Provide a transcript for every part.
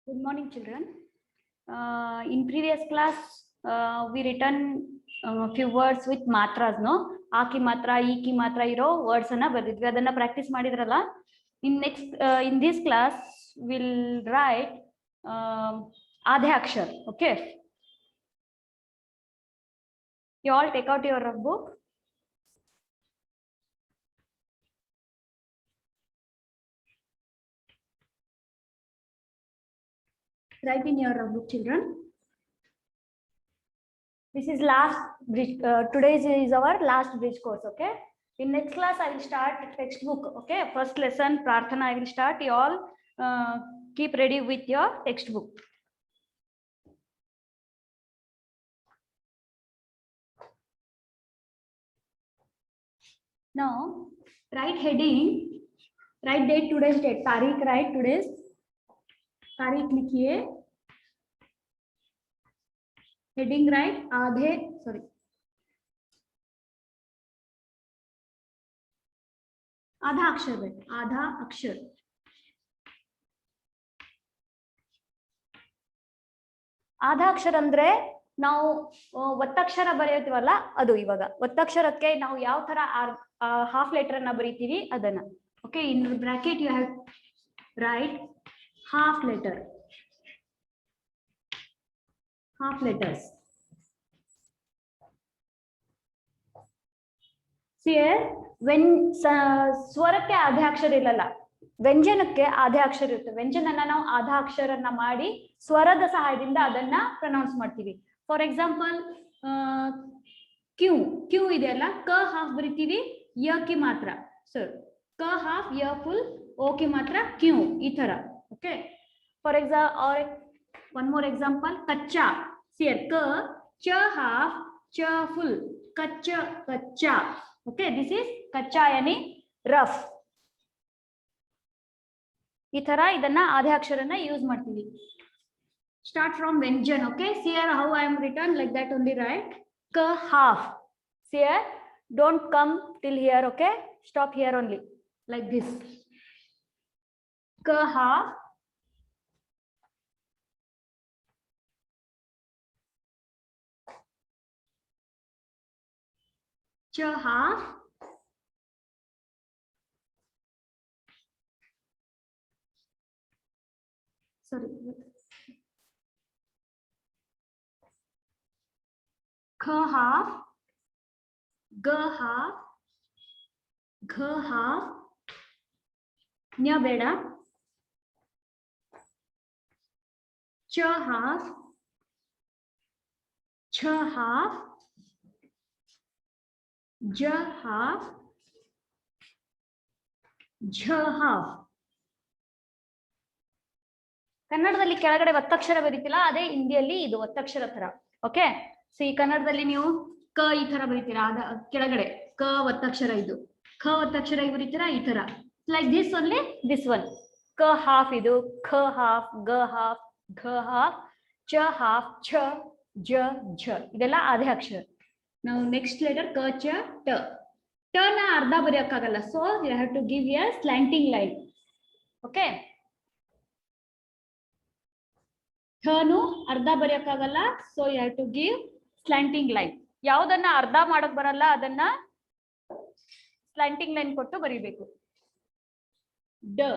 Good morning, children. In previous class, we written few words with matras, no? A ki matra, E ki matra iro words anna ಬರ್ದಿದ್ವಿ ಅದನ್ನ practice ಮಾಡಿದ್ರಲ್ಲ. In this class, we'll write आधे अक्षर. Okay. You all take out your book. Write in your book, children. This is last bridge. Today's is our last bridge course. Okay. In next class, I will start textbook. Okay. First lesson, Prarthana, I will start. You all keep ready with your textbook. Now, write heading. Write date, today's date. Tariq, write today's. Tariq लिखिए. Heading right. आधा अक्षर बेट. आधा अक्षर. ಆಧಾ ಅಕ್ಷರ ಅಂದ್ರೆ ನಾವು ಒತ್ತಕ್ಷರ ಬರೆಯುತ್ತೀವಲ್ಲ ಅದು. ಇವಾಗ ಒತ್ತಕ್ಷರಕ್ಕೆ ನಾವು ಯಾವ ತರ ಹಾಫ್ ಲೆಟರ್ ಅನ್ನ ಬರೀತೀವಿ ಅದನ್ನ. Okay, in bracket you have write half letter. Half letters. See here, when ಸ್ವರಕ್ಕೆ ಆಧೆ ಅಕ್ಷರ ಇಲ್ಲಲ್ಲ, ವ್ಯಂಜನಕ್ಕೆ ಆಧೆ ಅಕ್ಷರ ಇರುತ್ತೆ. ವ್ಯಂಜನನ ನಾವು ಆಧಾ ಅಕ್ಷರನ್ನ ಮಾಡಿ ಸ್ವರದ ಸಹಾಯದಿಂದ ಅದನ್ನ ಪ್ರೊನೌನ್ಸ್ ಮಾಡ್ತೀವಿ. For example Q. ಕ್ಯೂ ಇದೆಯಲ್ಲ, ಕ ಹಾಫ್ ಬರಿತೀವಿ, ಯ ಕಿ ಮಾತ್ರ. ಸರ್, ಕ ಹಾಫ್, ಯ ಫುಲ್, ಓ ಕಿ ಮಾತ್ರ, ಕ್ಯೂ. ಈ ತರ. Okay. For example, or one more example, kacha. See here, ka, cha half, cha full, kacha, kacha. Okay, this is kacha yani rough. ಈ ತರ ಇದನ್ನ ಆಧೆ ಅಕ್ಷರನ ಯೂಸ್ ಮಾಡ್ತೀವಿ. Start from Vyanjan. Okay, see here how I am written, like that only write. Ka half. See here, don't come till here. Okay, stop here only, like this. Ka half. Cha half. Sorry. Kha half. Ga half. Gha half. Nya beda. Cha half. Cha half. Ja half. Jha half. ಕನ್ನಡದಲ್ಲಿ ಕೆಳಗಡೆ ಒತ್ತಕ್ಷರ ಬರೀತಿಲ್ಲ, ಅದೇ ಹಿಂದಿಯಲ್ಲಿ ಇದು ಒತ್ತಕ್ಷರ ತರ. Okay, so ಈ ಕನ್ನಡದಲ್ಲಿ ನೀವು ಕ ಈ ತರ ಬರೀತೀರಾ, ಕೆಳಗಡೆ ಕ ಒತ್ತಕ್ಷರ ಇದು, ಖ ಒತ್ತಕ್ಷರ ಬರೀತೀರಾ ಈ ತರ. Like this only, this one. ಕ ಹಾಫ್ ಇದು, ಖ ಹಾಫ್, ಗ ಹಾಫ್, ಘ ಹಾಫ್, ಚ ಹಾಫ್, ಛ, ಜ, ಝ, ಇದೆಲ್ಲ ಆಧೆ ಅಕ್ಷರ. ನಾವು ನೆಕ್ಸ್ಟ್ ಲೆಟರ್ ಕ, ಚ, ಟ. ಟ ನ ಅರ್ಧ ಬರೆಯಕ್ಕಾಗಲ್ಲ, so you have to give a slanting line. Okay, ಠನು ಅರ್ಧ ಬರೆಯಕ್ಕಾಗಲ್ಲ, so you have to give slanting line. ಯಾವುದನ್ನ ಅರ್ಧ ಮಾಡಕ್ ಬರಲ್ಲ ಅದನ್ನ ಸ್ಲ್ಯಾಂಟಿಂಗ್ ಲೈನ್ ಕೊಟ್ಟು ಬರೀಬೇಕು. ಡ,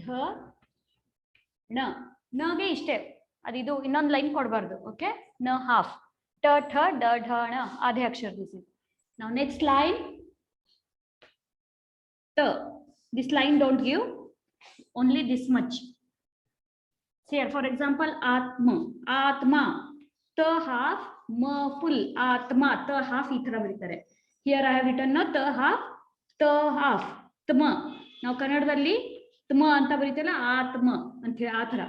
ಢ, ಣ. ನಗೆ ಇಷ್ಟೇ, ಅದಿದು ಇನ್ನೊಂದು ಲೈನ್ ಕೊಡಬಾರ್ದು. ಓಕೆ, ನ ಹಾಫ್. ಟ, ಠ, ಡ, ಢ, ಣ ಆಧೆ ಅಕ್ಷರ. This is now next line. T. This line don't give, only this much. See here, for example, atma. Atma. T half, ma full. Atma. T half ಈ ತರ ಬರೀತಾರೆ. Here I have written no T half, T half. Tma. ನಾವು ಕನ್ನಡದಲ್ಲಿ tma ಅಂತ ಬರೀತೇವಲ್ಲ, ಆತ್ಮ ಅಂತ ಹೇಳಿ ಆ ತರ.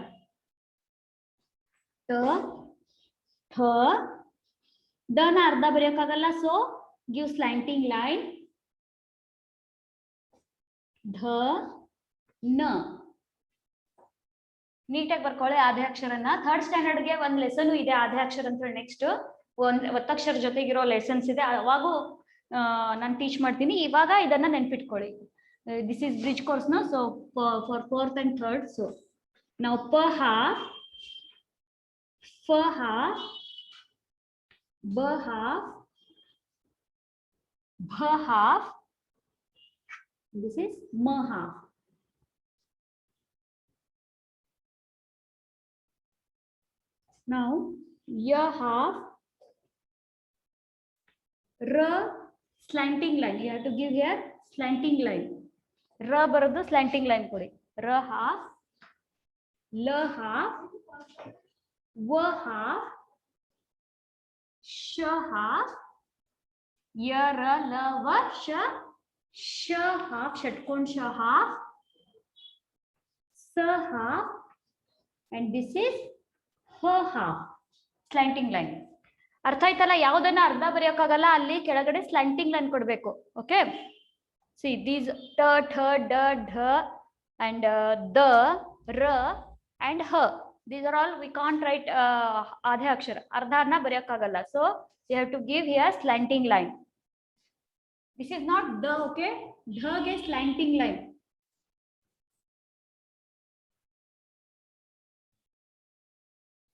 T, ಥ, ದ ನ ಅರ್ಧ ಬರೆಯಕ್ಕಾಗಲ್ಲ, ಸೊ ಗಿವ್ ಸ್ಲ್ಯಾಂಟಿಂಗ್ ಲೈನ್. ಧ, ನ. ನೀಟಾಗಿ ಬರ್ಕೊಳ್ಳಿ ಆಧೆ ಅಕ್ಷರನ. ಥರ್ಡ್ ಸ್ಟ್ಯಾಂಡರ್ಡ್ಗೆ ಒಂದು ಲೆಸನ್ ಇದೆ ಆಧೆ ಅಕ್ಷರ ಅಂತ ಹೇಳಿ. ನೆಕ್ಸ್ಟ್ ಒಂದ್ ಒತ್ತಕ್ಷರ ಜೊತೆಗಿರೋ ಲೆಸನ್ಸ್ ಇದೆ, ಅವಾಗೂ ನಾನು ಟೀಚ್ ಮಾಡ್ತೀನಿ. ಇವಾಗ ಇದನ್ನ ನೆನ್ಪಿಟ್ಕೊಳ್ಳಿ. This is bridge course, no? So for fourth and third. So now per half, for half, ber half, bh half. This is mer half. Now year half, r slanting line. You have to give here slanting line. R ಬರೋದು slanting line ಕೊಡಿ. R half, L half, W half, Sh half, Y R L W Sh, Sh half, षटकोण Sh half, S half, and this is H half. Slanting line. ಅರ್ಥ ಆಯ್ತಲ್ಲ? ಯಾವುದನ್ನ ಅರ್ಧ ಬರೆಯೋಕ್ಕಾಗಲ್ಲ, ಅಲ್ಲಿ ಕೆಳಗಡೆ slanting line ಕೊಡಬೇಕು. ಓಕೆ, ಸಿ ದೀಸ್ ಟ ಠ ಡ ಢ ಅಂಡ್ ದ ರ ಅಂಡ್ ಹ, these are all we can't write ಆಧೆ ಅಕ್ಷರ, ಅರ್ಧನ ಬರೆಯೋಕ್ಕಾಗಲ್ಲ. So you have to give here slanting line. This is not the, okay, ಧ ಗೆ slanting line.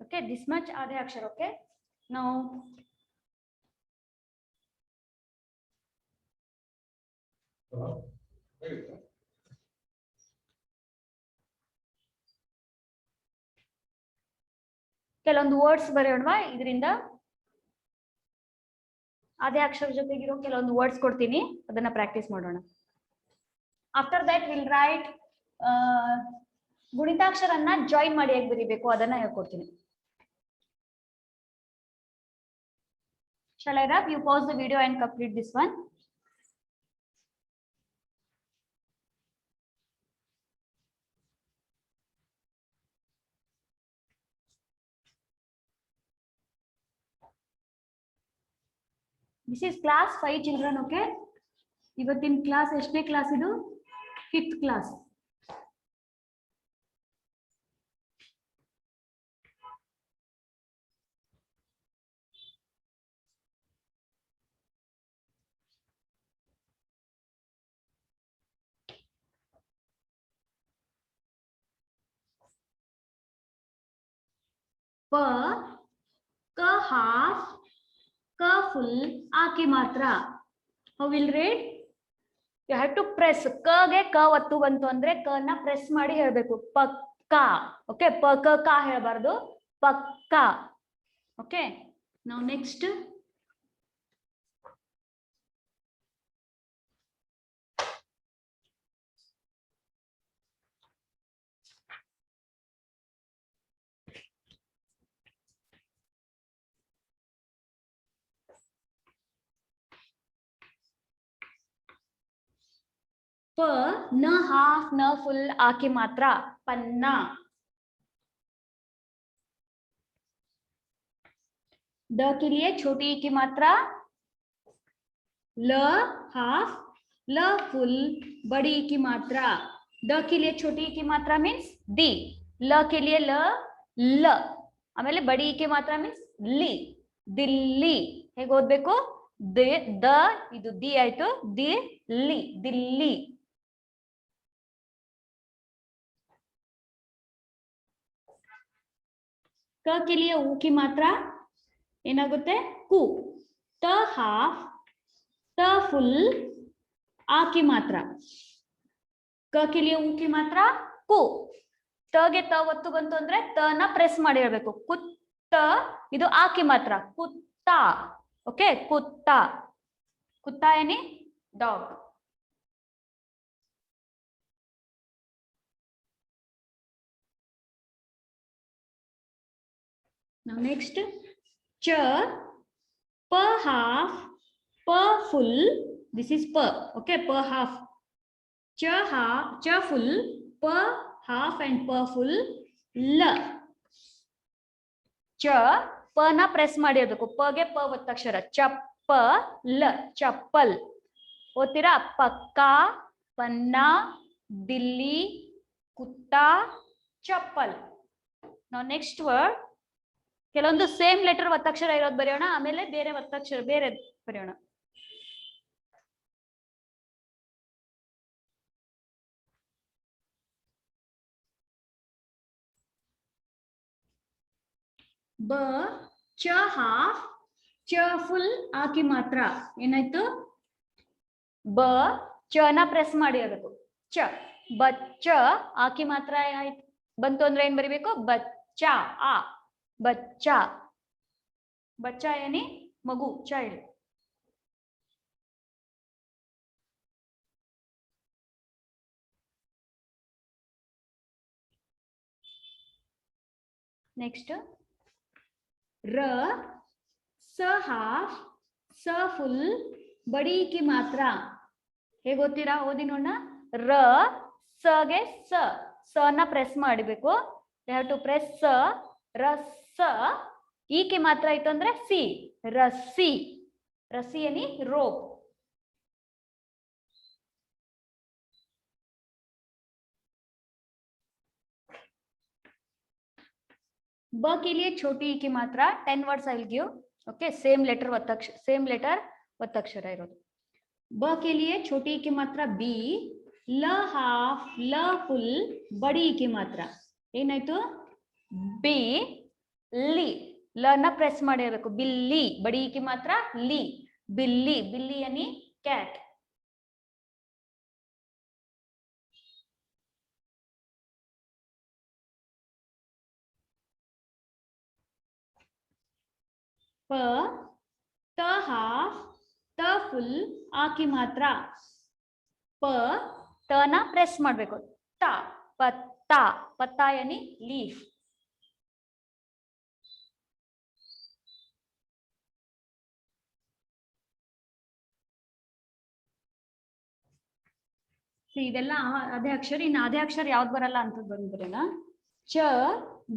Okay, this much ಆಧೆ ಅಕ್ಷರ. Okay, now ಕೆಲವೊಂದು ವರ್ಡ್ಸ್ ಬರೆಯೋಣವಾ ಇದರಿಂದ. ಆದೇ ಅಕ್ಷರ ಜೊತೆಗಿರೋ ಕೆಲವೊಂದು ವರ್ಡ್ಸ್ ಕೊಡ್ತೀನಿ, ಅದನ್ನ ಪ್ರಾಕ್ಟೀಸ್ ಮಾಡೋಣ. ಆಫ್ಟರ್ ದಟ್ ವಿಲ್ ರೈಟ್ ಗುಣಿತಾಕ್ಷರನ್ನ ಜಾಯಿನ್ ಮಾಡಿ ಹೇಗೆ ಬರೀಬೇಕು ಅದನ್ನ ಹೇಳ್ಕೊಡ್ತೀನಿ. Shall I wrap? You pause the video and complete this one. This is class 5 children, okay? ಇವತ್ತಿನ ಕ್ಲಾಸ್ ಎಷ್ಟನೇ ಕ್ಲಾಸ್ ಇದು? 5th class. ಪ, ಕ half, ಕ full, ಆ ಕೆ ಮಾತ್ರ. How will read? You have to press. ಕ ಗೆ ಕ ಒತ್ತು ಬಂತು ಅಂದ್ರೆ ಕ ನ ಪ್ರೆಸ್ ಮಾಡಿ ಹೇಳಬೇಕು. ಪಕ್ಕ. ಓಕೆ, ಪ ಕ ಕ ಹೇಳಬಾರ್ದು, ಪಕ್ಕ. ಓಕೆ, now next प, न हाफ, न फुल, आ की मात्रा पन्ना. द के लिए छोटी की मात्रा ल हाफ, ल फुल, बड़ी की मात्रा. द के लिए छोटी की मात्रा मीन्स दी. ल के लिए ल, ल. ಆಮೇಲೆ ಬಡಿ की ಮಾತ್ರ ಮೀನ್ಸ್ ಲಿ. ದಿಲ್ಲಿ. ಹೇಗೆ ಓದಬೇಕು? ದ ಇದು ದಿ ಆಯ್ತು, ದಿ ಲಿ, ದಿಲ್ಲಿ. ಕ के लिए ऊ की मात्रा ಏನಾಗುತ್ತೆ? ಕು. ತ ಹಾಫ್, ತ ಫುಲ್, ಆ की मात्रा. ಕ के लिए ऊ की मात्रा ಕು. ತ ಗೆ ತ ಒತ್ತು ಬಂತು ಅಂದ್ರೆ ತ ನ ಪ್ರೆಸ್ ಮಾಡಿ ಹೇಳ್ಬೇಕು. ಕುತ್ತ, ಇದು ಆ की मात्रा ಕುತ್ತ. ಓಕೆ, ಕುತ್ತ. ಕುತ್ತ ಏನಿ? Dog. Now next, ch, per half, per full. This is per. Okay, per half. Ch full, per half and per full. L. च ಪ ನ ಪ್ರೆಸ್ ಮಾಡಿ ಹೇಳ್ಬೇಕು. ಪ ಗೆ ಪ ಒತ್ತಕ್ಷರ. ಚಪ್ಪಲ್, ಚಪ್ಪಲ್. ಓದ್ತೀರಾ? ಪಕ್ಕ, ಪನ್ನ, ದಿಲ್ಲಿ, ಕುತ್ತ, ಚಪ್ಪಲ್. ನಾವು ನೆಕ್ಸ್ಟ್ ವರ್ಡ್ ಕೆಲವೊಂದು ಸೇಮ್ ಲೆಟರ್ ಒತ್ತಕ್ಷರ ಇರೋದು ಬರೆಯೋಣ, ಆಮೇಲೆ ಬೇರೆ ಒತ್ತಕ್ಷರ ಬೇರೆ ಬರೆಯೋಣ. ಬ ಚ ಹಾಫ್ ಚ ಫುಲ್ ಆಕಿ ಮಾತ್ರ ಏನಾಯ್ತು ಬ ಚ ನ ಪ್ರೆಸ್ ಮಾಡಿ ಇರಬೇಕು ಚ ಬಚ್ಚ ಆಕಿ ಮಾತ್ರ ಆಯ್ತು ಬಂತು ಅಂದ್ರೆ ಏನ್ ಬರಿಬೇಕು ಬಚ್ಚ ಆ ಬಚ್ಚ ಬಚ್ಚ ಏನಿ ಮಗು ಚೈಲ್ಡ್ ನೆಕ್ಸ್ಟ್ ರ ಸ ಹಾಫ್ ಸ ಫುಲ್ ಬಡಿ ಕಿ ಮಾತ್ರ ಹೇಗೆ ಓದ್ತೀರಾ ಓದಿ ನೋಡೋಣ ರ ಸಗೆ ಸ ನ ಪ್ರೆಸ್ ಮಾಡಬೇಕು ಯು ಹ್ಯಾವ್ ಟು ಪ್ರೆಸ್ ಸ ರ ಸ ಈಕೆ ಮಾತ್ರ ಆಯ್ತು ಅಂದ್ರೆ ಸಿ ರಸ್ಸಿ ರಸ್ಸಿ ಏನಿ ರೋಪ್ ब के लिए छोटी ई की मात्रा 10 words I will give okay same letter ಒತ್ತಕ್ಷರ ಇರೋದು ब के लिए छोटी ई की मात्रा बी ल हाफ ल फुल बड़ी ई की मात्रा ಏನಾಯ್ತು ಬಿ ಲಿ ಲ ನ ಪ್ರೆಸ್ ಮಾಡಿರಬೇಕು ಬಿಲ್ಲಿ ಬಡಿ ಈ की मात्रा ಲಿ ಬಿಲ್ಲಿ ಬಿಲ್ಲಿ यानी कैट प त हाफ त फुल आ की मात्रा प त ನ ಪ್ರೆಸ್ ಮಾಡಬೇಕು ತ ಪತ್ತ ಪತ್ತ यानी लीफ ಇದೆಲ್ಲ ಅದೇ ಅಕ್ಷರ ಇನ್ನು ಅದೇ ಅಕ್ಷರ ಯಾವ್ದು ಬರಲ್ಲ ಅಂತ ಬಂದ್ಬಿಡೋಣ ಚ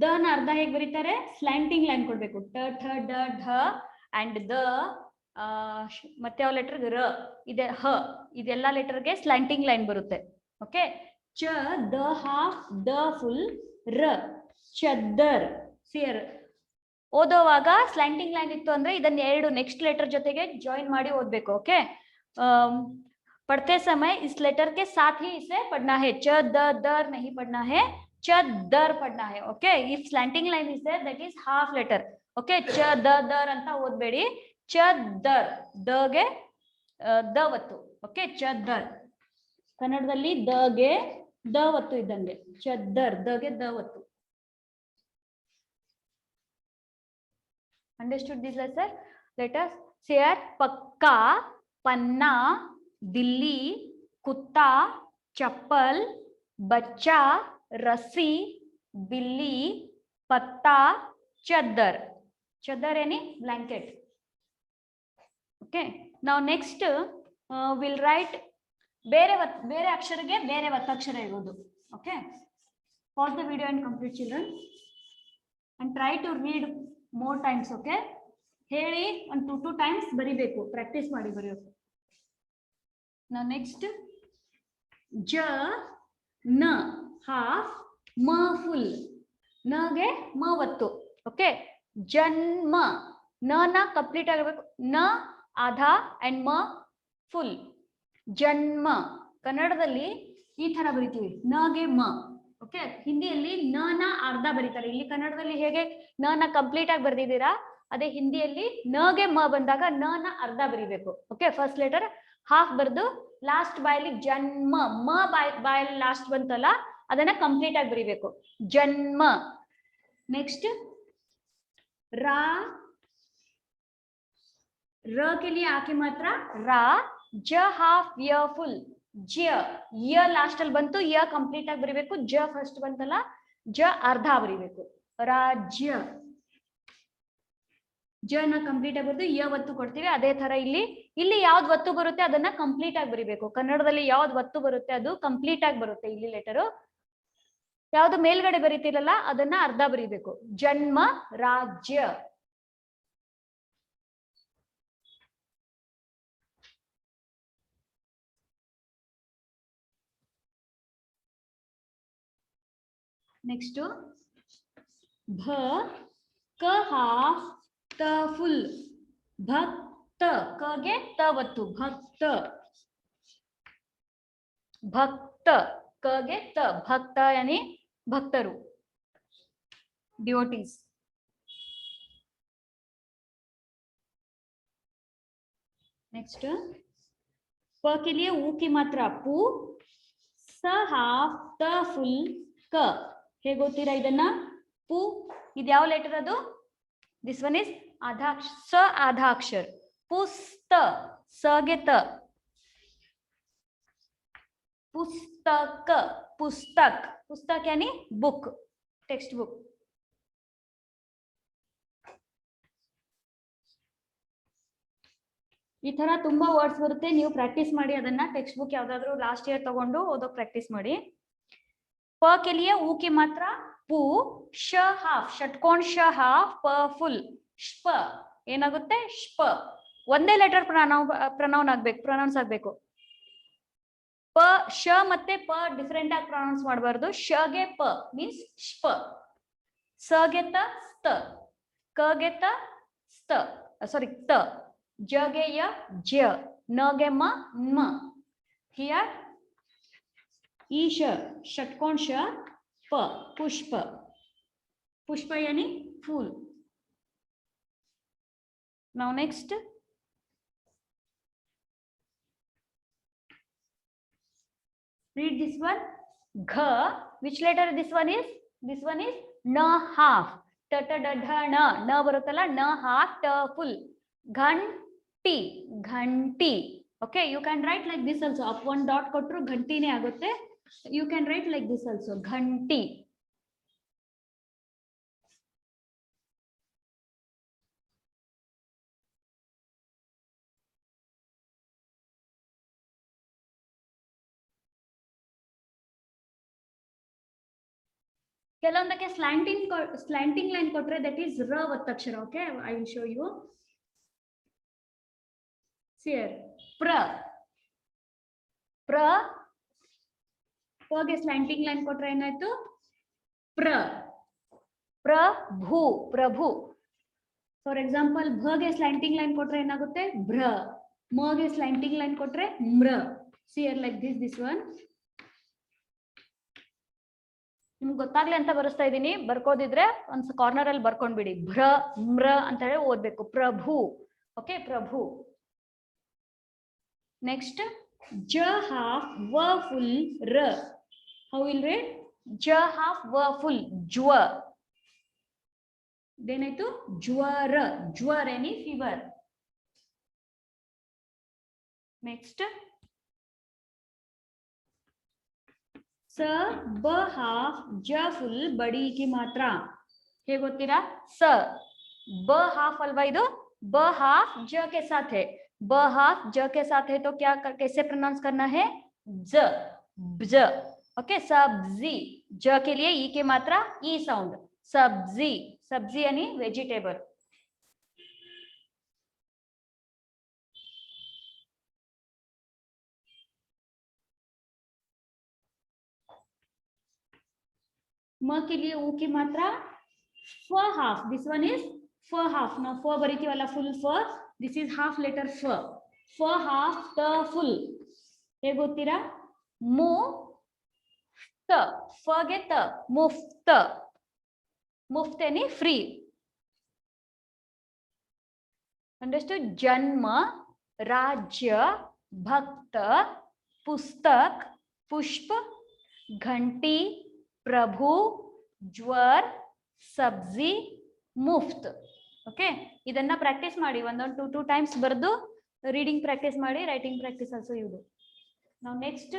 ದ ನ ಅರ್ಧ ಹೇಗೆ ಬರೀತಾರೆ ಸ್ಲ್ಯಾಂಟಿಂಗ್ ಲೈನ್ ಕೊಡ್ಬೇಕು ಟ ಠ ಡ ಢ ಅಂಡ್ ದ ಮತ್ತೆ ಯಾವ ಲೆಟರ್ ರ ಇದೆ ಹ ಇದೆಲ್ಲ ಲೆಟರ್ಗೆ ಸ್ಲ್ಯಾಂಟಿಂಗ್ ಲೈನ್ ಬರುತ್ತೆ ಓಕೆ ಚ ದ ಹಾಫ್ ದ ಫುಲ್ ರ ಚದ್ದರ್ ಸಿಯರ್ ಓದೋವಾಗ ಸ್ಲ್ಯಾಂಟಿಂಗ್ ಲೈನ್ ಇತ್ತು ಅಂದ್ರೆ ಇದನ್ನ ಎರಡು ನೆಕ್ಸ್ಟ್ ಲೆಟರ್ ಜೊತೆಗೆ ಜಾಯಿನ್ ಮಾಡಿ ಓದ್ಬೇಕು ಓಕೆ पढ़ते समय इस लेटर के साथ ही इसे पढ़ना है च द दर नहीं पढ़ना है च दर पढ़ना है okay if slanting line is there that is half letter okay च द दर ಅಂತ ಓದಬೇಡಿ च दर ದ ಗೆ ದ ಒತ್ತು ಓಕೆ च दर ಕನ್ನಡದಲ್ಲಿ ದ ಗೆ ದ ಒತ್ತು ಇದ್ದಂಗೆ च दर ದ ಗೆ ದ ಒತ್ತು understood this lesson let us से पक्का पन्ना दिल्ली कुत्ता चप्पल बच्चा रस्सी बिल्ली पत्ता चद्दर चद्दर यानी blanket okay now next will write ಬೇರೆ ಬೇರೆ ಅಕ್ಷರಕ್ಕೆ ಬೇರೆ ಒತ್ತಕ್ಷರ ಇರೋದು okay pause the video and complete children and try to read more times okay ಹೇಳಿ ಒಂದು 2 times ಬರಿಬೇಕು ಪ್ರಾಕ್ಟೀಸ್ ಮಾಡಿ ಬರೆಯೋದು now next j न half म full न ಗೆ ಮ ಒತ್ತು ಓಕೆ ಜನ್ಮ ನ ನ ಕಂಪ್ಲೀಟ್ ಆಗಬೇಕು ನ ಆಧಾ ಅಂಡ್ ಮ ಫುಲ್ ಜನ್ಮ ಕನ್ನಡದಲ್ಲಿ ಈ ತರ ಬರಿತೀವಿ ನ ಗೆ ಮ ಓಕೆ ಹಿಂದಿಯಲ್ಲಿ ನ ನ ಅರ್ಧ ಬರೀತಾರೆ ಇಲ್ಲಿ ಕನ್ನಡದಲ್ಲಿ ಹೇಗೆ ನ ನ ಕಂಪ್ಲೀಟ್ ಆಗಿ ಬರ್ದಿದ್ದೀರಾ ಅದೇ ಹಿಂದಿಯಲ್ಲಿ ನ ಗೆ ಮ ಬಂದಾಗ ನ ನ ಅರ್ಧ ಬರಿಬೇಕು ಓಕೆ ಫಸ್ಟ್ ಲೆಟರ್ ಹಾಫ್ ಬರ್ದು ಲಾಸ್ಟ್ ಬಾಯಲ್ಲಿ ಜನ್ಮ ಮ ಬಾಯಲ್ಲಿ ಲಾಸ್ಟ್ ಬಂತಲ್ಲ ಅದನ್ನ ಕಂಪ್ಲೀಟ್ ಆಗಿ ಬರಿಬೇಕು ಜನ್ಮ नेक्स्ट रा र के लिए आके मात्रा रा ज हाफ य फुल ज य लास्ट ಅಲ್ಲಿ ಬಂತು ಯ ಕಂಪ್ಲೀಟ್ ಆಗಿ ಬರಿಬೇಕು ಜ ಫಸ್ಟ್ ಬಂತಲ್ಲ ಜ ಅರ್ಧ ಬರಿಬೇಕು ರಾಜ್ಯ ಜ ನ ಕಂಪ್ಲೀಟ್ ಆಗಿ ಬರೆದು ಯ ಒತ್ತು ಕೊಡ್ತೀವಿ ಅದೇ ತರ ಇಲ್ಲಿ ಯಾವ್ದು ಒತ್ತು ಬರುತ್ತೆ ಅದನ್ನ ಕಂಪ್ಲೀಟ್ ಆಗಿ ಬರಿಬೇಕು ಕನ್ನಡದಲ್ಲಿ ಯಾವ್ದು ಒತ್ತು ಬರುತ್ತೆ ಅದು ಕಂಪ್ಲೀಟ್ ಆಗಿ ಬರುತ್ತೆ ಇಲ್ಲಿ ಲೆಟರ್ ಯಾವ್ದು ಮೇಲ್ಗಡೆ ಬರೀತಿರಲ್ಲ ಅದನ್ನ ಅರ್ಧ ಬರಿಬೇಕು ಜನ್ಮ ರಾಜ್ಯ नेक्स्ट भ क हाफ त फुल भक्त क गे त वत्तु भक्त भक्त क गे त भक्त यानी भक्तरु डिवोटीज नेक्स्ट प के लिए ऊ की मात्रा पू, स हाफ त फुल क. ಹೇಗೆ ಓದ್ತೀರಾ ಇದನ್ನ? ಪು ಇದು ಯಾವ ಲೆಟರ್ ಅದು? ದಿಸ್ ಒನ್ ಇಸ್ ಆಧಾಕ್ಷ ಸ ಆಧಾಕ್ಷರ. ಪುಸ್ತ ಸಗೆ ತ. पुस्तक पुस्तक पुस्तक यानी बुक, टेक्स्ट बुक. ಈ ತರ ತುಂಬಾ ವರ್ಡ್ಸ್ ಬರುತ್ತೆ, ನೀವು ಪ್ರಾಕ್ಟೀಸ್ ಮಾಡಿ ಅದನ್ನ. ಟೆಕ್ಸ್ಟ್ ಬುಕ್ ಯಾವ್ದಾದ್ರು ಲಾಸ್ಟ್ ಇಯರ್ ತಗೊಂಡು ಓದೋಕ್ ಪ್ರಾಕ್ಟೀಸ್ ಮಾಡಿ. ಪ के लिए ऊ की मात्रा ಪು, ಶ ಹಾಫ್ ಷಟ್ಕೋಣ ಶ ಹಾಫ್, ಪ ಫುಲ್ ಶ್ಪ ಏನಾಗುತ್ತೆ? ಶ್ಪ. ಒಂದೇ ಲೆಟರ್ ಪ್ರನೌನ್ಸ್ ಆಗ್ಬೇಕು. ಪ ಶ ಮತ್ತೆ ಪ ಡಿಫರೆಂಟ್ ಆಗಿ ಪ್ರೊನೌನ್ಸ್ ಮಾಡಬಾರ್ದು. ಶಗೆ ಪ ಮೀನ್ಸ್ ಶ್ಪ, ಸಗೆ ತ ಸ್ತ, ಕಗೆ ತ ಸ್ತ, ಸಾರಿ ತ, ಜಗೆ ಯ ಜ, ನಗೆ ಮ ಮ. ಹಿಯರ್ ಈಶ ಷಟ್ಕೋಣ ಶ ಪ पुष्प. पुष्प यानी फूल. Now next read this one. Gha, which letter this one is? This one is na half. Ta ta da dha na barutalla, na half, ta full. Ghanti, ghanti. Okay, you can write like this also. Up one dot kotru ghanti ne agutte. You can write like this also, ghanti. ಕೆಲವೊಂದಕ್ಕೆ slanting line ಕೊಟ್ರೆ that is ರ ಒತ್ತಕ್ಷರ. Okay, I will show you. See here ಪ್ರ, ಪ್ರ ಗೆ slanting line ಕೊಟ್ರೆ ಏನಾಯ್ತು? ಪ್ರ. ಪ್ರಭು, ಪ್ರಭು. ಫಾರ್ ಎಕ್ಸಾಂಪಲ್ ಭಗೆ ಸ್ಲ್ಯಾಂಟಿಂಗ್ ಲೈನ್ ಕೊಟ್ರೆ ಏನಾಗುತ್ತೆ? ಭ್ರ. ಮಗೆ ಸ್ಲ್ಯಾಂಟಿಂಗ್ ಲೈನ್ ಕೊಟ್ರೆ ಮ್ರ. See here like this one. ನಿಮ್ಗೆ ಗೊತ್ತಾಗ್ಲಿ ಅಂತ ಬರೆಸ್ತಾ ಇದ್ದೀನಿ. ಬರ್ಕೋದಿದ್ರೆ ಒಂದ್ ಕಾರ್ನರ್ ಅಲ್ಲಿ ಬರ್ಕೊಂಡ್ಬಿಡಿ. ಭ್ರ ಮ್ರ ಅಂತ ಹೇಳಿ ಓದ್ಬೇಕು. ಪ್ರಭು. ಓಕೆ, ಪ್ರಭು. ನೆಕ್ಸ್ಟ್ ಜ ಹಾಫ್ ವ ಫುಲ್ ರ. How will read? ಜ ಹಾಫ್ ವ ಫುಲ್ ಜ್ವ. ಇದೇನಾಯ್ತು? ಜ್ವರ. ಜ್ವರ ಎನಿ ಫೀವರ್. ನೆಕ್ಸ್ಟ್ ಸ ಬ ಹಾಫ್ ಜ ಫುಲ್ ಬಡಿ की मात्रा. ಹೇಗೆ ಗೊತ್ತೀರಾ? ಸ ब हाफ अल्वा ಇದು? ब हाफ ज के साथ है. ब हाफ ज के साथ है तो क्या कैसे प्रोनाउंस करना है? ज, ज. ओके, सब्जी. ज के लिए ई की मात्रा ई साउंड. सब्जी. सब्जी यानी वेजिटेबल. म के लिए ऊ की मात्रा फ हाफ. दिस वन इज फ हाफ. ನಾವು फ ಬರಿತೀವಲ್ಲ ಫುಲ್ फ. ದಿಸ್ ಇಸ್ ಹಾಫ್ ಲೆಟರ್ ಫ. फ ಹಾಫ್ ತ ಫುಲ್. ಹೇಗೆ ಗೊತ್ತೀರಾ? ಮು ತ. ಫ ಗೆ ತ, ಮುಫ್ತ. ಮುಫ್ತ್ यानी ಫ್ರೀ. अंडरस्टूड? जन्म, राज्य, भक्त, पुस्तक, पुष्प, घंटी, प्रभु, ज्वर, सब्जी, मुफ्त. ओके, ಇದನ್ನ ಪ್ರಾಕ್ಟೀಸ್ ಮಾಡಿ. ಒಂದೊಂದು 2 ಟೈಮ್ಸ್ ಬರೆದು ರೀಡಿಂಗ್ ಪ್ರಾಕ್ಟೀಸ್ ಮಾಡಿ. Writing practice also you do. Now next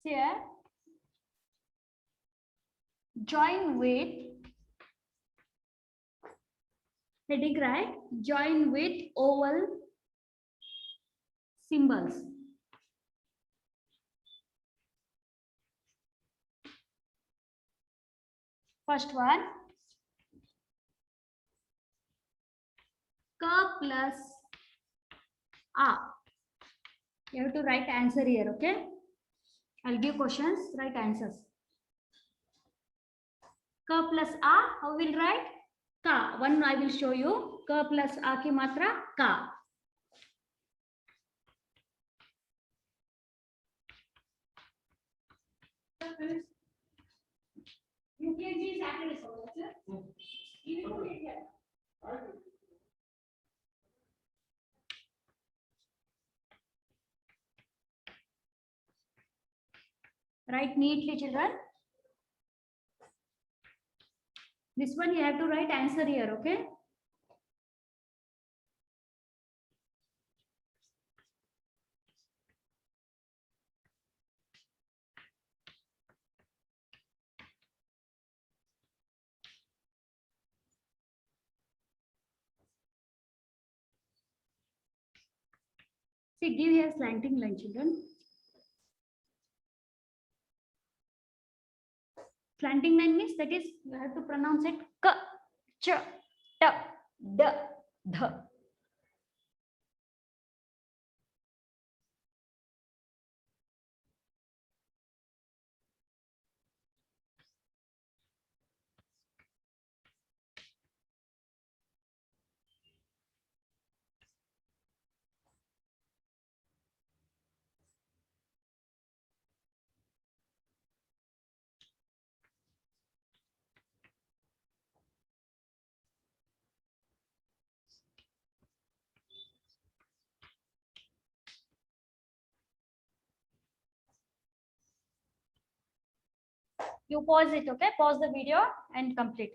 here join with heading, right? Join with oval symbols. First one, ka plus a. You have to write answer here, okay? I'll give questions, write answers. Ka plus a, how will write? Ka. One I will show you. Ka plus a ki matra ka. UKG is actually so, sir. Write neatly, children. This one you have to write answer here, okay? See, give here slanting line, children. Slanting line means that is you have to pronounce it k, ch, t, d, th. You pause it, okay? Pause the video and complete.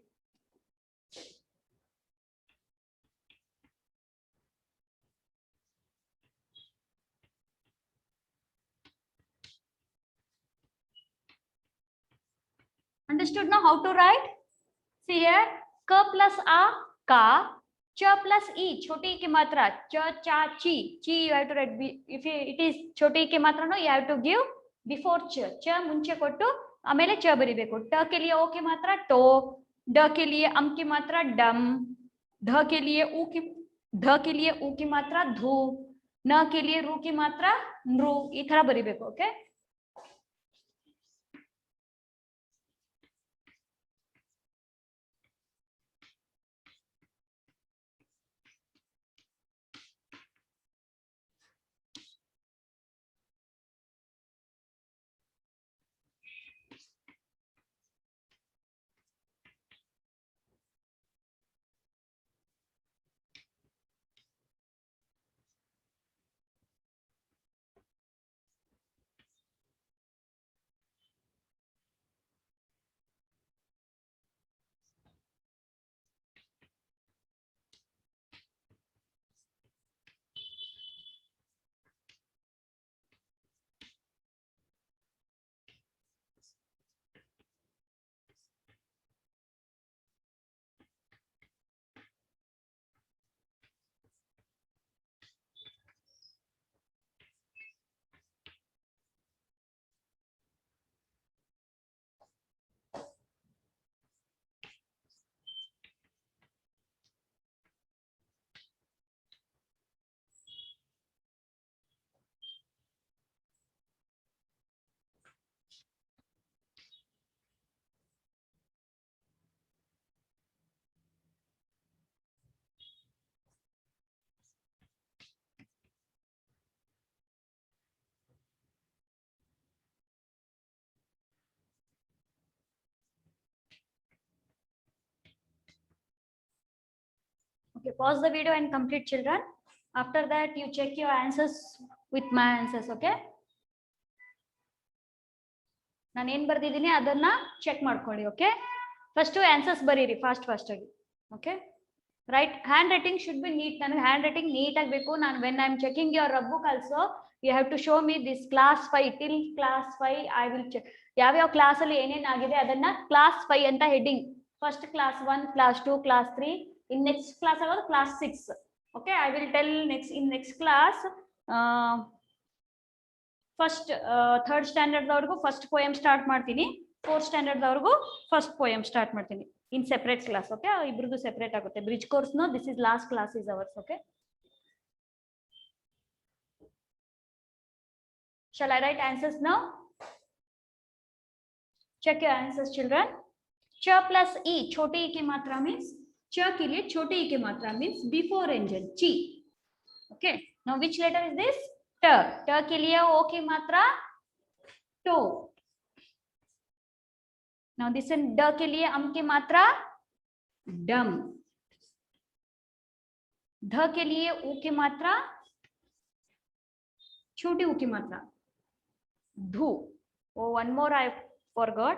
Understood now how to write? See here, k plus a, ka, ch plus e, choti e ki matra, ch, cha, chi. Chi you have to write, if it is choti e ki matra, no, you have to give before ch. Ch munche kottu, amele ch baribeku. Ta ke liye o ki matra, to. D ke liye am ki matra, dam. Dha ke liye u ki matra, dhu. Na ke liye ru ki matra, nru. Ee thara baribeku, okay? Okay, pause the video and complete, children. After that, you check your answers with my answers, okay? ನಾನು ಏನ್ ಬರ್ದಿದ್ದೀನಿ ಅದನ್ನ check ಮಾಡ್ಕೊಳ್ಳಿ, okay? First answers ಬರೀರಿ fast ಆಗಿ, okay? Right, hand writing should be neat. ನನಗೆ hand writing neat ಆಗಬೇಕು. ನಾನು when I am checking your rub book also you have to show me this class 5 till class 5. I will check ಯಾವ್ಯಾವ class ಅಲ್ಲಿ ಏನೇನ್ ಆಗಿದೆ ಅದನ್ನ class 5 ಅಂತ heading. First class 1, class 2, class 3. ಇನ್ ನೆಕ್ಸ್ಟ್ ಕ್ಲಾಸ್ ಆಗೋದು class 6. Okay, I will tell next class first 3rd standard ದವರೆಗೂ first poem start ಮಾಡ್ತೀನಿ. 4th ಸ್ಟ್ಯಾಂಡರ್ಡ್ ದವರೆಗೂ ಫಸ್ಟ್ ಪೋಯಮ್ ಸ್ಟಾರ್ಟ್ ಮಾಡ್ತೀನಿ ಇನ್ ಸೆಪರೇಟ್ ಕ್ಲಾಸ್. ಓಕೆ, ಇಬ್ರದ್ದು ಸೆಪರೇಟ್ ಆಗುತ್ತೆ. Bridge course no this is last class is ours. Okay, shall I write answers now? Check your answers children. च plus e, छोटे e की मात्रा means च के लिए छोटे e की मात्रा means before engine ची. Okay, now which letter is this? ट. ट के लिए o की मात्रा टो. Now this is ड के लिए अम की मात्रा डम. ध के लिए उ की मात्रा छोटी उ की मात्रा धू. Oh, one more I forgot.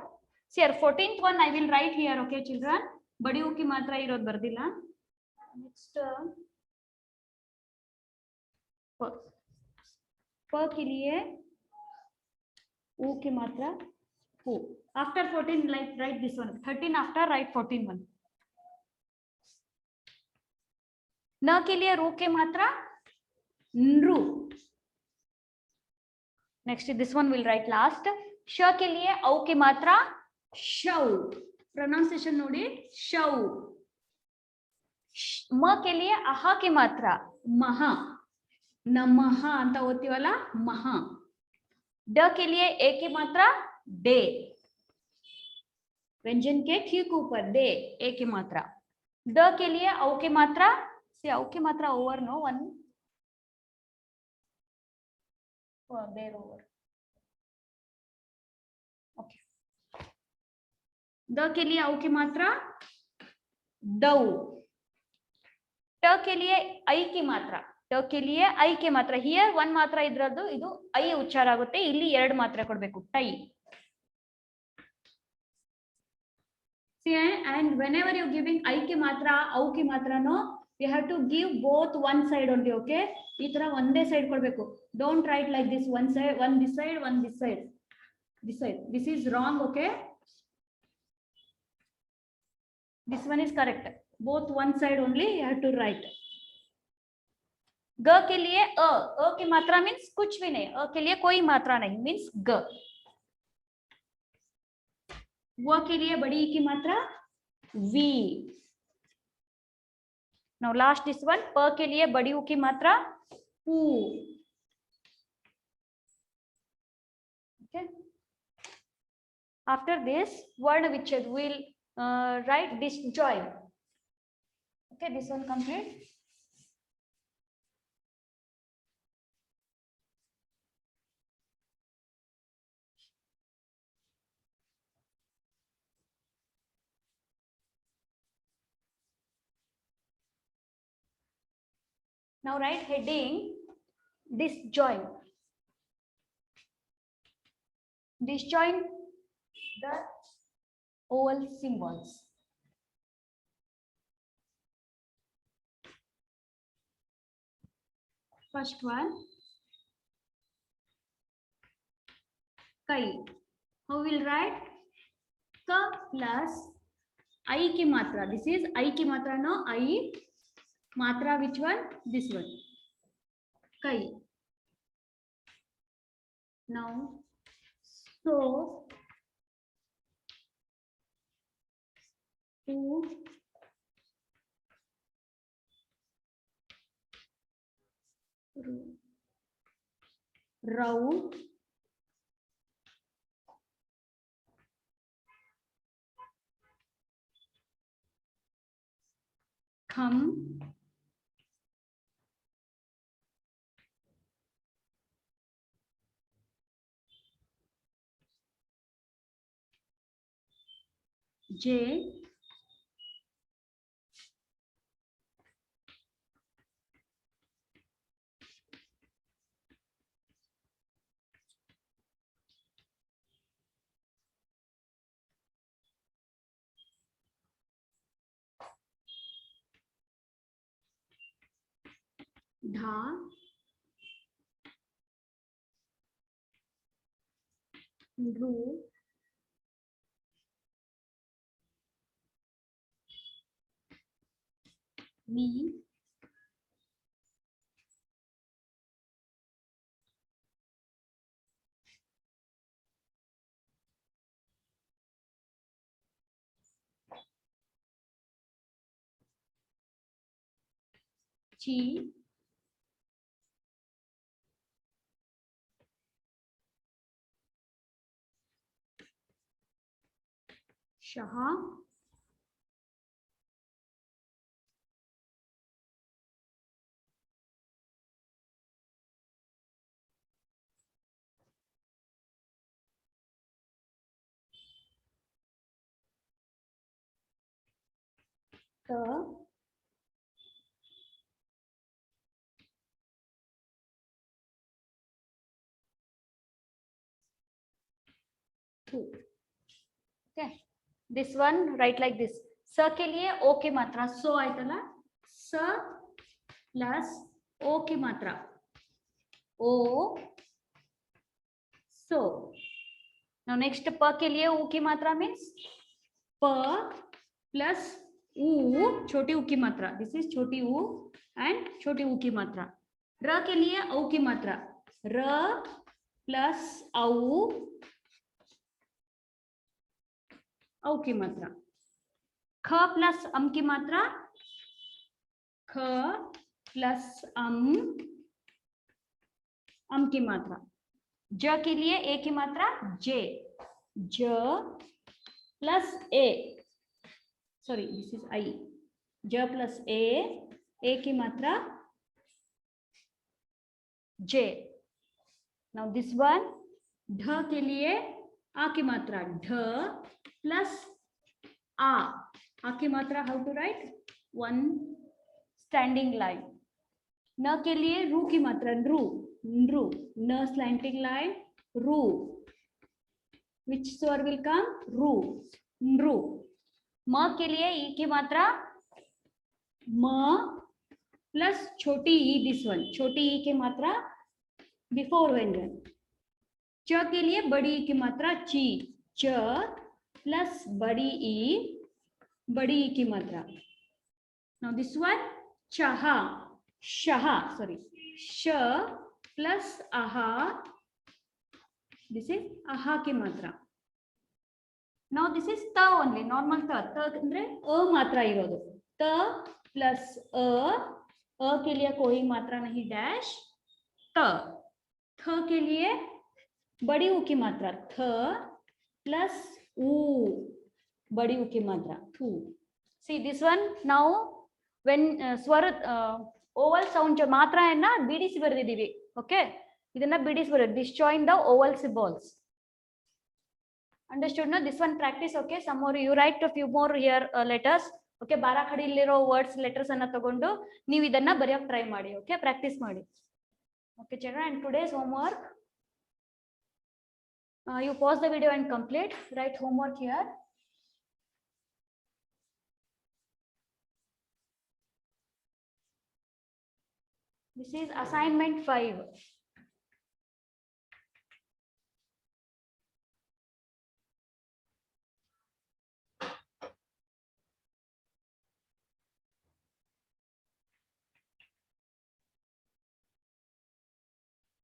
See here, 14th one I will write here. Okay children, बड़ी उ की मात्रा इरोद ಬರ್ದಿಲ್ಲ. Next प के लिए उ की मात्रा पू. After 14 like write this one. 13 after write 14 one. न के लिए रू की मात्रा नृ. Next this one will write last. श के लिए औ की मात्रा शौ. प्रोनाउंसिएशन नोडी शौ. म के लिए अह की मात्रा महा. नमः ಅಂತ ಓದ್ತೀವಲ್ಲ ಮಹಾ. ड के लिए ए की मात्रा डे. व्यंजन के ठीक ऊपर डे ए की मात्रा. द के लिए औ की मात्रा से औ की मात्रा over no one there over. Okay, द के लिए औ की मात्रा दौ. ट के लिए ऐ की मात्रा. ट के लिए ऐ की मात्रा हियर वन मात्रा इद्रದ್ದು ಇದು ಐ ಉಚ್ಚಾರ ಆಗುತ್ತೆ. ಇಲ್ಲಿ ಎರಡು ಮಾತ್ರೆ ಕೊಡಬೇಕು tie. And whenever you giving I की मात्रा औ की मात्रा no, you have to give both one side only. Okay, ಈ ತರ ಒಂದೇ ಸೈಡ್ ಕೊಡಬೇಕು. Don't write like this, one side, one this side, one this side. This side, this is wrong. Okay, this one is correct. Both one side only you have to write. ग के लिए अ की मात्रा means कुछ भी नहीं. अ के लिए कोई मात्रा नहीं मीन्स ग. व के लिए बड़ी की मात्रा वी. Now last this one. प के लिए बड़ी उ की मात्रा पू. Okay, after this word which will write disjoint. Okay, this one complete. Now write heading disjoint. Disjoint the oval symbols. First one, kai. How will write? Ka plus I की मात्रा. This is I की मात्रा no. I मात्रा which one? This one. Kai. Now so to rau kham J धा रू मी ची, शहा, त, okay. This one write like this. स के लिए ओ की मात्रा सो आयतला, स प्लस ओ की मात्रा ओ, सो. Now next प के लिए ऊ की मात्रा means प प्लस ऊ, छोटी ऊ की मात्रा. दिस इज छोटी ऊ एंड छोटी ऊ की मात्रा. र के लिए औ की मात्रा र प्लस औ की मात्रा. ख प्लस अम की मात्रा ख प्लस अम की मात्रा. ज के लिए ए की मात्रा जे, ज plus A, sorry this is I, ज प्लस ए की मात्रा जे. नाउ दिस वन ढ के लिए आ की मात्रा ढ प्लस आ की मात्रा. How to write? One standing line. न के लिए रू की मात्रा रू, रू, न स्लैंटिंग लाइन रू. विच स्वर विल कम? रू, रू. म के लिए ई की मात्रा म प्लस छोटी ई, दिस वन छोटी ई की मात्रा बिफोर व्यंजन. च के लिए बड़ी ई की मात्रा ची, च प्लस बड़ी ई की मात्रा. नाउ दिस वन चाहा, शहा, सॉरी श प्लस आहा, दिस इज आहा की मात्रा. नाउ दिस इज त ओनली, नॉर्मल त ಅಂದ್ರೆ अ मात्रा इरोದು. त प्लस अ के लिए कोई मात्रा नहीं डैश, त. थ के लिए बड़ी ऊ की मात्रा थ प्लस ऊ, बड़ी ऊ की मात्रा थू. See this one. Now when ಸ್ವರ ಓವಲ್ ಸೌಂಡ್ ಮಾತ್ರ ಬಿಡಿಸಿ ಬರೆದಿದ್ದೀವಿ. ಓಕೆ, ಇದನ್ನ ಬಿಡಿಸಿ ಬರೆದು disjoin the oval symbols. Understood? No, this one practice. Okay, some more you write a few more here letters. Okay, ಬಾರಾಖಡಿಲಿರೋ ವರ್ಡ್ಸ್ ಲೆಟರ್ಸ್ ಅನ್ನ ತಗೊಂಡು ನೀವು ಇದನ್ನ ಬರೆಯೋಕೆ ಟ್ರೈ ಮಾಡಿ. ಓಕೆ, ಪ್ರಾಕ್ಟೀಸ್ ಮಾಡಿ. Okay children, and today's homework, you pause the video and complete. Write homework here. This is assignment 5.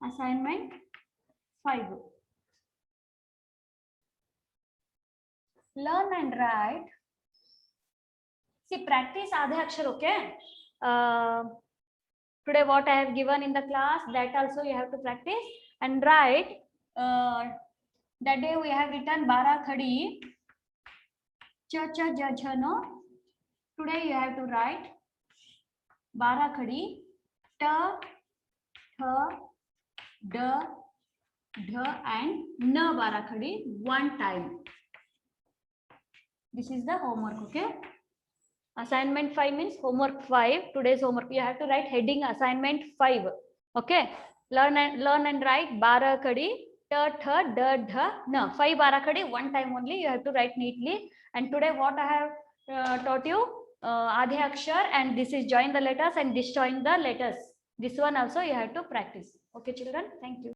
Assignment 5. Learn and write. See, practice आधे अक्षर. Okay. Today what I have given in the class, that also you have to practice and write. That day we have written bara khadi, cha cha ja ja no. Today you have to write bara khadi, ta tha da dha and na bara khadi one time. This is the homework. Okay. Assignment 5 means homework 5. Today's homework you have to write heading assignment 5. Okay, learn and write bara khadi, ta tha da dha na. 5 bara khadi one time only you have to write neatly. And today what I have taught you, adhe akshar, and this is join the letters and disjoin the letters. This one also you have to practice. Okay children, thank you.